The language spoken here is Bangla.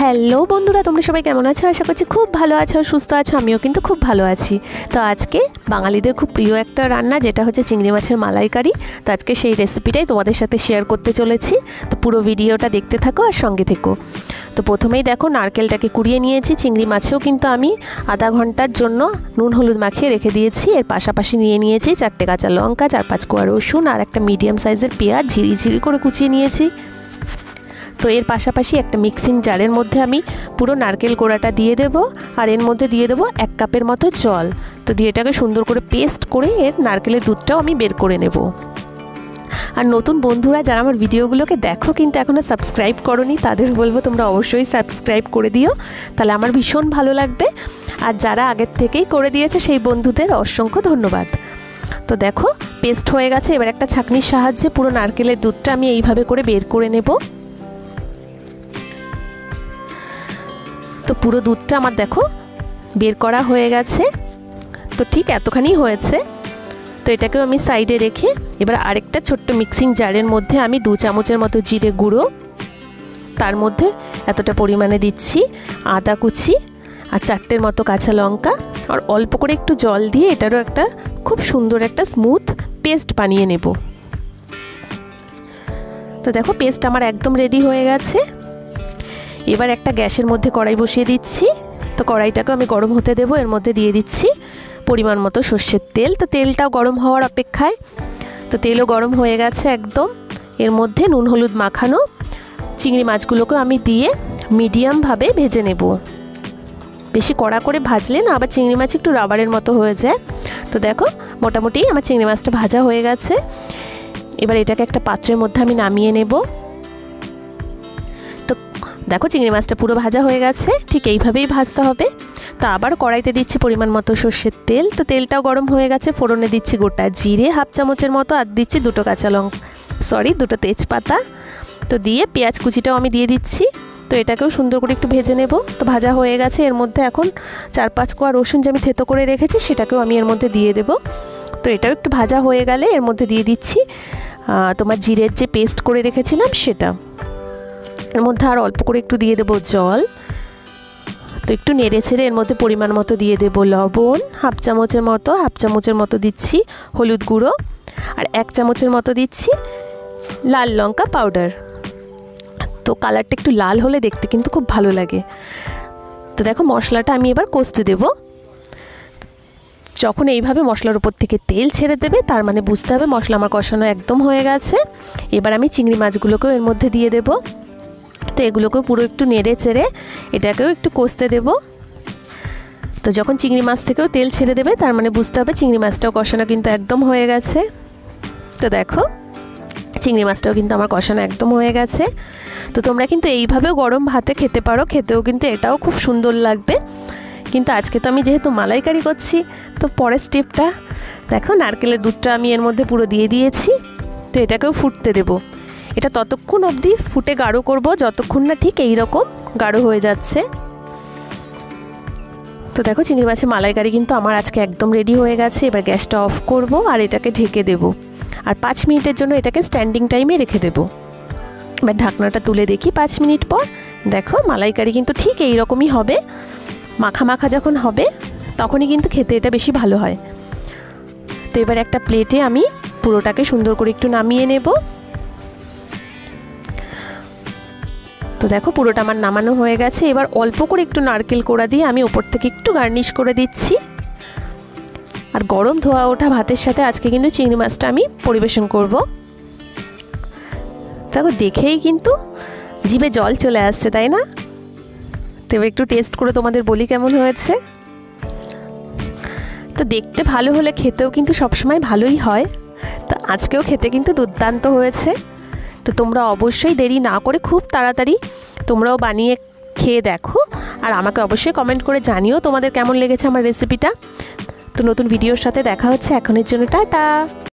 হ্যালো বন্ধুরা, তোমরা সবাই কেমন আছো? আশা করছি খুব ভালো আছো, সুস্থ আছো। আমিও কিন্তু খুব ভালো আছি। তো আজকে বাঙালিদের খুব প্রিয় একটা রান্না, যেটা হচ্ছে চিংড়ি মাছের মালাইকারি। তো আজকে সেই রেসিপিটাই তোমাদের সাথে শেয়ার করতে চলেছি। তো পুরো ভিডিওটা দেখতে থাকো আর সঙ্গে থেকো। তো প্রথমেই দেখো নারকেলটাকে কুড়িয়ে নিয়েছি। চিংড়ি মাছেও কিন্তু আমি আধা ঘন্টার জন্য নুন হলুদ মাখিয়ে রেখে দিয়েছি। এর পাশাপাশি নিয়ে নিয়েছি 4টে কাঁচা লঙ্কা, 4-5 কোয়া রসুন আর একটা মিডিয়াম সাইজের পেঁয়াজ ঝিরি করে কুচিয়ে নিয়েছি। তো এর পাশাপাশি একটা মিক্সিং জারের মধ্যে আমি পুরো নারকেল কোড়াটা দিয়ে দেব, আর এর মধ্যে দিয়ে দেবো 1 কাপের মতো জল। তো দিয়ে এটাকে সুন্দর করে পেস্ট করে এর নারকেলের দুধটাও আমি বের করে নেব। আর নতুন বন্ধুরা যারা আমার ভিডিওগুলোকে দেখো কিন্তু এখনও সাবস্ক্রাইব করোনি, তাদের বলবো তোমরা অবশ্যই সাবস্ক্রাইব করে দিও, তাহলে আমার ভীষণ ভালো লাগবে। আর যারা আগের থেকেই করে দিয়েছে সেই বন্ধুদের অসংখ্য ধন্যবাদ। তো দেখো পেস্ট হয়ে গেছে। এবার একটা ছাঁকনির সাহায্যে পুরো নারকেলের দুধটা আমি এইভাবে করে বের করে নেব। তো পুরো দুধটা আমার দেখো বের করা হয়ে গেছে। তো ঠিক এতখানি হয়েছে। তো এটাকেও আমি সাইডে রেখে এবার আরেকটা ছোট্ট মিক্সিং জারের মধ্যে আমি 2 চামচের মতো জিরে গুঁড়ো, তার মধ্যে এতটা পরিমাণে দিচ্ছি আদা কুচি আর 4টের মতো কাঁচা লঙ্কা, আর অল্প করে একটু জল দিয়ে এটারও একটা খুব সুন্দর একটা স্মুথ পেস্ট বানিয়ে নেব। তো দেখো পেস্ট আমার একদম রেডি হয়ে গেছে। এবার একটা গ্যাসের মধ্যে কড়াই বসিয়ে দিচ্ছি। তো কড়াইটাকে আমি গরম হতে দেবো। এর মধ্যে দিয়ে দিচ্ছি পরিমাণ মতো সর্ষের তেল। তো তেলটাও গরম হওয়ার অপেক্ষায়। তো তেলও গরম হয়ে গেছে একদম। এর মধ্যে নুন হলুদ মাখানো চিংড়ি মাছগুলোকে আমি দিয়ে মিডিয়ামভাবে ভেজে নেব। বেশি কড়া করে ভাজলে না আবার চিংড়ি মাছ একটু রাবারের মতো হয়ে যায়। তো দেখো মোটামুটি আমার চিংড়ি মাছটা ভাজা হয়ে গেছে। এবার এটাকে একটা পাত্রের মধ্যে আমি নামিয়ে নেব। তো দেখো চিংড়ি মাছটা পুরো ভাজা হয়ে গেছে। ঠিক এইভাবেই ভাজতে হবে। তো আবার কড়াইতে দিচ্ছি পরিমাণ মতো সর্ষের তেল। তো তেলটাও গরম হয়ে গেছে। ফোড়নে দিচ্ছি গোটা জিরে 1/2 চামচের মতো, আর দিচ্ছি 2 তেজপাতা। তো দিয়ে পেঁয়াজ কুচিটাও আমি দিয়ে দিচ্ছি। তো এটাকেও সুন্দর করে একটু ভেজে নেব। তো ভাজা হয়ে গেছে। এর মধ্যে এখন 4-5 কোয়া রসুন যে আমি থেতো করে রেখেছি সেটাকেও আমি এর মধ্যে দিয়ে দেব। তো এটাও একটু ভাজা হয়ে গেলে এর মধ্যে দিয়ে দিচ্ছি তোমার জিরের যে পেস্ট করে রেখেছিলাম সেটা। এর মধ্যে আর অল্প করে একটু দিয়ে দেবো জল। তো একটু নেড়ে ছেড়ে এর মধ্যে পরিমাণ মতো দিয়ে দেবো লবণ 1/2 চামচের মতো দিচ্ছি হলুদ গুঁড়ো, আর 1 চামচের মতো দিচ্ছি লাল লঙ্কা পাউডার। তো কালারটা একটু লাল হলে দেখতে কিন্তু খুব ভালো লাগে। তো দেখো মশলাটা আমি এবার কষতে দেব। যখন এইভাবে মশলার উপর থেকে তেল ছেড়ে দেবে তার মানে বুঝতে হবে মশলা আমার কষানো একদম হয়ে গেছে। এবার আমি চিংড়ি মাছগুলোকেও এর মধ্যে দিয়ে দেব। তো এগুলোকেও পুরো একটু নেড়ে চেড়ে এটাকেও একটু কষতে দেব। তো যখন চিংড়ি মাছ থেকেও তেল ছেড়ে দেবে তার মানে বুঝতে হবে চিংড়ি মাছটাও কষানো কিন্তু একদম হয়ে গেছে। তো দেখো চিংড়ি মাছটাও কিন্তু আমার কষানো একদম হয়ে গেছে। তো তোমরা কিন্তু এইভাবেও গরম ভাতে খেতে পারো, খেতেও কিন্তু এটাও খুব সুন্দর লাগবে। কিন্তু আজকে তো আমি যেহেতু মালাইকারি করছি, তো পরের স্টেপটা দেখো নারকেলের দুধটা আমি এর মধ্যে পুরো দিয়ে দিয়েছি। তো এটাকেও ফুটতে দেব। এটা ততক্ষণ অবধি ফুটে গাঢ় করব যতক্ষণ না ঠিক এইরকম গাঢ় হয়ে যাচ্ছে। তো দেখো চিংড়ি মাছের মালাইকারি কিন্তু আমার আজকে একদম রেডি হয়ে গেছে। এবার গ্যাসটা অফ করব আর এটাকে ঢেকে দেব, আর 5 মিনিটের জন্য এটাকে স্ট্যান্ডিং টাইমে রেখে দেব। এবার ঢাকনাটা তুলে দেখি 5 মিনিট পর। দেখো মালাইকারি কিন্তু ঠিক এই রকমই হবে। মাখা মাখা যখন হবে তখনই কিন্তু খেতে এটা বেশি ভালো হয়। তো এবার একটা প্লেটে আমি পুরোটাকে সুন্দর করে একটু নামিয়ে নেব। তো দেখো পুরোটা আমার নামানো হয়ে গেছে। এবার অল্প করে একটু নারকেল কোড়া দিয়ে আমি ওপর থেকে একটু গার্নিশ করে দিচ্ছি। আর গরম ধোয়া ওঠা ভাতের সাথে আজকে কিন্তু চিংড়ি মাছটা আমি পরিবেশন করব। দেখো দেখেই কিন্তু জিভে জল চলে আসছে, তাই না? তো এবার একটু টেস্ট করে তোমাদের বলি কেমন হয়েছে। তো দেখতে ভালো হলে খেতেও কিন্তু সবসময় ভালোই হয়। তো আজকেও খেতে কিন্তু দুর্দান্ত হয়েছে। তো তোমরা অবশ্যই দেরি না করে খুব তাড়াতাড়ি তোমরাও বানিয়ে খেয়ে দেখো, আর আমাকে অবশ্যই কমেন্ট করে জানিও তোমাদের কেমন লেগেছে আমার রেসিপিটা। তো নতুন ভিডিওর সাথে দেখা হচ্ছে। এখনের জন্য টাটা।